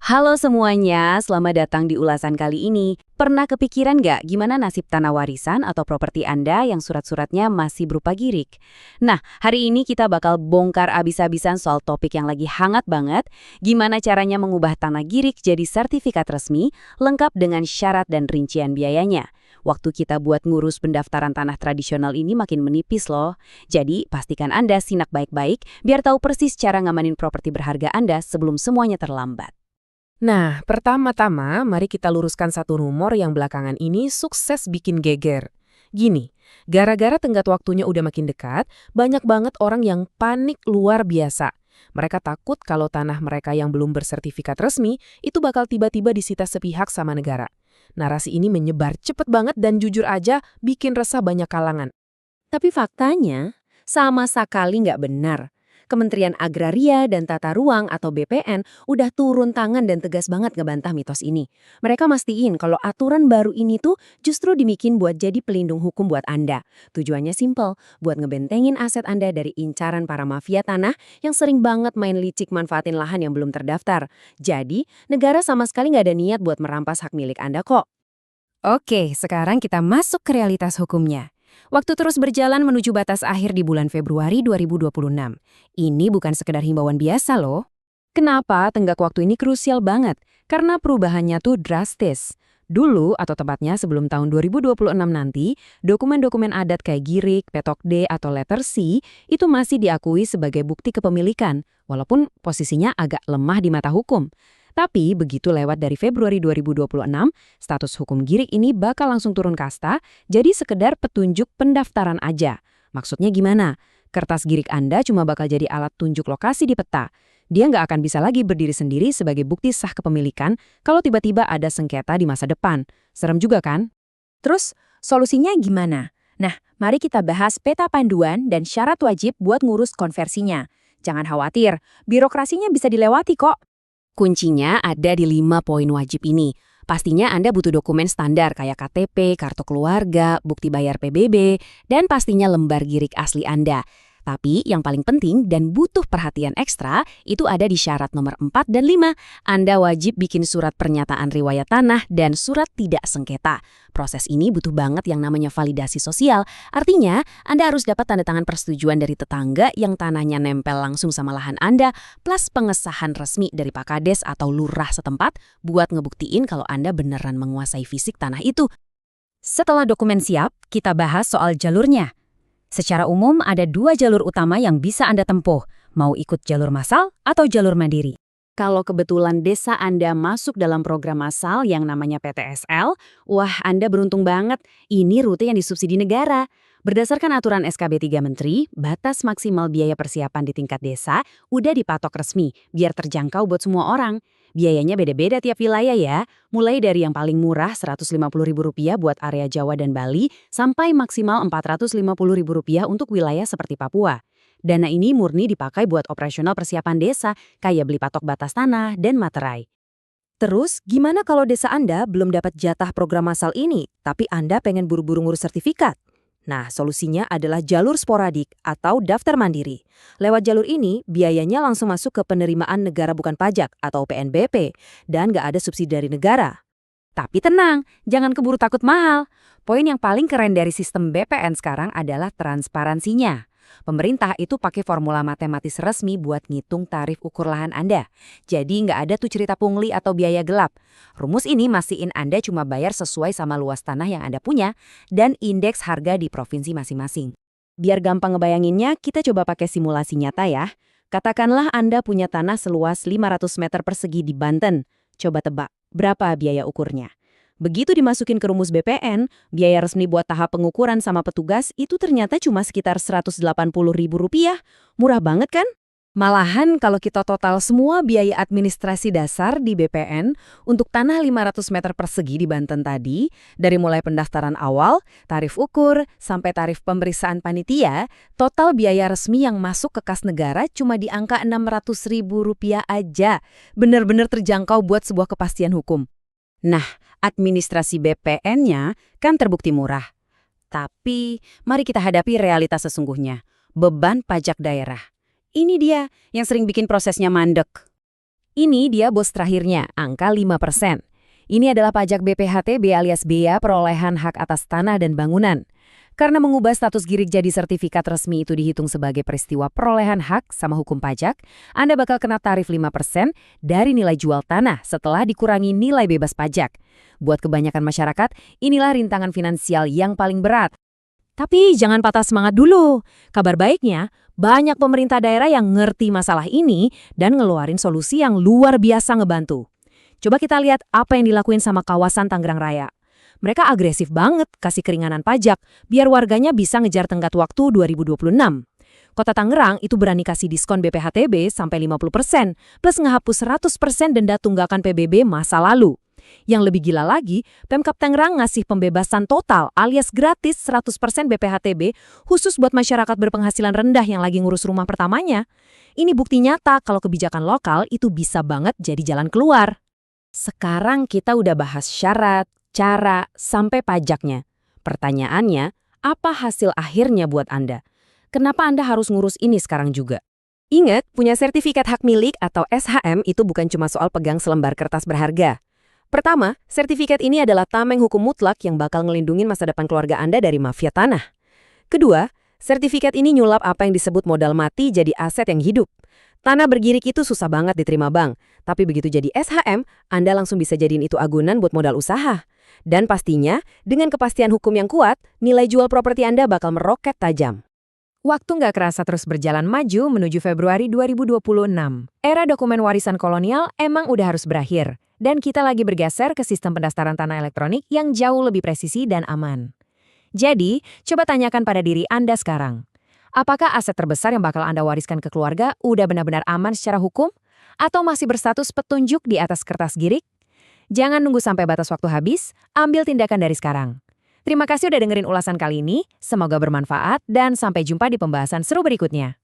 Halo semuanya, selamat datang di ulasan kali ini. Pernah kepikiran nggak gimana nasib tanah warisan atau properti Anda yang surat-suratnya masih berupa girik? Nah, hari ini kita bakal bongkar abis-abisan soal topik yang lagi hangat banget, gimana caranya mengubah tanah girik jadi sertifikat resmi, lengkap dengan syarat dan rincian biayanya. Waktu kita buat ngurus pendaftaran tanah tradisional ini makin menipis loh. Jadi, pastikan Anda simak baik-baik biar tahu persis cara ngamanin properti berharga Anda sebelum semuanya terlambat. Nah, pertama-tama mari kita luruskan satu rumor yang belakangan ini sukses bikin geger. Gini, gara-gara tenggat waktunya udah makin dekat, banyak banget orang yang panik luar biasa. Mereka takut kalau tanah mereka yang belum bersertifikat resmi itu bakal tiba-tiba disita sepihak sama negara. Narasi ini menyebar cepet banget dan jujur aja bikin resah banyak kalangan. Tapi faktanya, sama sekali nggak benar. Kementerian Agraria dan Tata Ruang atau BPN udah turun tangan dan tegas banget ngebantah mitos ini. Mereka mastiin kalau aturan baru ini tuh justru dibikin buat jadi pelindung hukum buat Anda. Tujuannya simpel, buat ngebentengin aset Anda dari incaran para mafia tanah yang sering banget main licik manfaatin lahan yang belum terdaftar. Jadi, negara sama sekali nggak ada niat buat merampas hak milik Anda kok. Oke, sekarang kita masuk ke realitas hukumnya. Waktu terus berjalan menuju batas akhir di bulan Februari 2026. Ini bukan sekedar himbauan biasa loh. Kenapa tenggat waktu ini krusial banget? Karena perubahannya tuh drastis. Dulu, atau tepatnya sebelum tahun 2026 nanti, dokumen-dokumen adat kayak girik, petok D, atau letter C itu masih diakui sebagai bukti kepemilikan, walaupun posisinya agak lemah di mata hukum. Tapi begitu lewat dari Februari 2026, status hukum girik ini bakal langsung turun kasta, jadi sekedar petunjuk pendaftaran aja. Maksudnya gimana? Kertas girik Anda cuma bakal jadi alat tunjuk lokasi di peta. Dia nggak akan bisa lagi berdiri sendiri sebagai bukti sah kepemilikan kalau tiba-tiba ada sengketa di masa depan. Serem juga kan? Terus, solusinya gimana? Nah, mari kita bahas peta panduan dan syarat wajib buat ngurus konversinya. Jangan khawatir, birokrasinya bisa dilewati kok. Kuncinya ada di 5 poin wajib ini. Pastinya Anda butuh dokumen standar kayak KTP, kartu keluarga, bukti bayar PBB, dan pastinya lembar girik asli Anda. Tapi yang paling penting dan butuh perhatian ekstra itu ada di syarat nomor 4 dan 5. Anda wajib bikin surat pernyataan riwayat tanah dan surat tidak sengketa. Proses ini butuh banget yang namanya validasi sosial. Artinya, Anda harus dapat tanda tangan persetujuan dari tetangga yang tanahnya nempel langsung sama lahan Anda, plus pengesahan resmi dari Pak Kades atau lurah setempat buat ngebuktiin kalau Anda beneran menguasai fisik tanah itu. Setelah dokumen siap, kita bahas soal jalurnya. Secara umum ada 2 jalur utama yang bisa Anda tempuh, mau ikut jalur massal atau jalur mandiri. Kalau kebetulan desa Anda masuk dalam program massal yang namanya PTSL, wah Anda beruntung banget, ini rute yang disubsidi negara. Berdasarkan aturan SKB 3 Menteri, batas maksimal biaya persiapan di tingkat desa udah dipatok resmi, biar terjangkau buat semua orang. Biayanya beda-beda tiap wilayah ya, mulai dari yang paling murah Rp150.000 buat area Jawa dan Bali, sampai maksimal Rp450.000 untuk wilayah seperti Papua. Dana ini murni dipakai buat operasional persiapan desa, kayak beli patok batas tanah dan materai. Terus, gimana kalau desa Anda belum dapat jatah program massal ini, tapi Anda pengen buru-buru ngurus sertifikat? Nah, solusinya adalah jalur sporadik atau daftar mandiri. Lewat jalur ini, biayanya langsung masuk ke penerimaan negara bukan pajak atau PNBP, dan nggak ada subsidi dari negara. Tapi tenang, jangan keburu takut mahal. Poin yang paling keren dari sistem BPN sekarang adalah transparansinya. Pemerintah itu pakai formula matematis resmi buat ngitung tarif ukur lahan Anda. Jadi nggak ada tuh cerita pungli atau biaya gelap. Rumus ini mastiin Anda cuma bayar sesuai sama luas tanah yang Anda punya dan indeks harga di provinsi masing-masing. Biar gampang ngebayanginnya, kita coba pakai simulasi nyata ya. Katakanlah Anda punya tanah seluas 500 meter persegi di Banten. Coba tebak, berapa biaya ukurnya? Begitu dimasukin ke rumus BPN, biaya resmi buat tahap pengukuran sama petugas itu ternyata cuma sekitar Rp180.000. Murah banget kan? Malahan kalau kita total semua biaya administrasi dasar di BPN untuk tanah 500 meter persegi di Banten tadi, dari mulai pendaftaran awal, tarif ukur, sampai tarif pemeriksaan panitia, total biaya resmi yang masuk ke kas negara cuma di angka Rp600.000 aja. Bener-bener terjangkau buat sebuah kepastian hukum. Nah, administrasi BPN-nya kan terbukti murah. Tapi, mari kita hadapi realitas sesungguhnya. Beban pajak daerah. Ini dia yang sering bikin prosesnya mandek. Ini dia bos terakhirnya, angka 5%. Ini adalah pajak BPHTB alias Bea Perolehan Hak Atas Tanah dan Bangunan. Karena mengubah status girig jadi sertifikat resmi itu dihitung sebagai peristiwa perolehan hak sama hukum pajak, Anda bakal kena tarif 5% dari nilai jual tanah setelah dikurangi nilai bebas pajak. Buat kebanyakan masyarakat, inilah rintangan finansial yang paling berat. Tapi jangan patah semangat dulu. Kabar baiknya, banyak pemerintah daerah yang ngerti masalah ini dan ngeluarin solusi yang luar biasa ngebantu. Coba kita lihat apa yang dilakuin sama kawasan Tangerang Raya. Mereka agresif banget kasih keringanan pajak biar warganya bisa ngejar tenggat waktu 2026. Kota Tangerang itu berani kasih diskon BPHTB sampai 50%, plus ngehapus 100% denda tunggakan PBB masa lalu. Yang lebih gila lagi, Pemkab Tangerang ngasih pembebasan total alias gratis 100% BPHTB khusus buat masyarakat berpenghasilan rendah yang lagi ngurus rumah pertamanya. Ini bukti nyata kalau kebijakan lokal itu bisa banget jadi jalan keluar. Sekarang kita udah bahas syarat, cara, sampai pajaknya. Pertanyaannya, apa hasil akhirnya buat Anda? Kenapa Anda harus ngurus ini sekarang juga? Ingat, punya sertifikat hak milik atau SHM itu bukan cuma soal pegang selembar kertas berharga. Pertama, sertifikat ini adalah tameng hukum mutlak yang bakal ngelindungin masa depan keluarga Anda dari mafia tanah. Kedua, sertifikat ini nyulap apa yang disebut modal mati jadi aset yang hidup. Tanah bergirik itu susah banget diterima bank, tapi begitu jadi SHM, Anda langsung bisa jadiin itu agunan buat modal usaha. Dan pastinya, dengan kepastian hukum yang kuat, nilai jual properti Anda bakal meroket tajam. Waktu nggak kerasa terus berjalan maju menuju Februari 2026. Era dokumen warisan kolonial emang udah harus berakhir. Dan kita lagi bergeser ke sistem pendaftaran tanah elektronik yang jauh lebih presisi dan aman. Jadi, coba tanyakan pada diri Anda sekarang. Apakah aset terbesar yang bakal Anda wariskan ke keluarga udah benar-benar aman secara hukum? Atau masih berstatus petunjuk di atas kertas girig? Jangan nunggu sampai batas waktu habis, ambil tindakan dari sekarang. Terima kasih udah dengerin ulasan kali ini, semoga bermanfaat dan sampai jumpa di pembahasan seru berikutnya.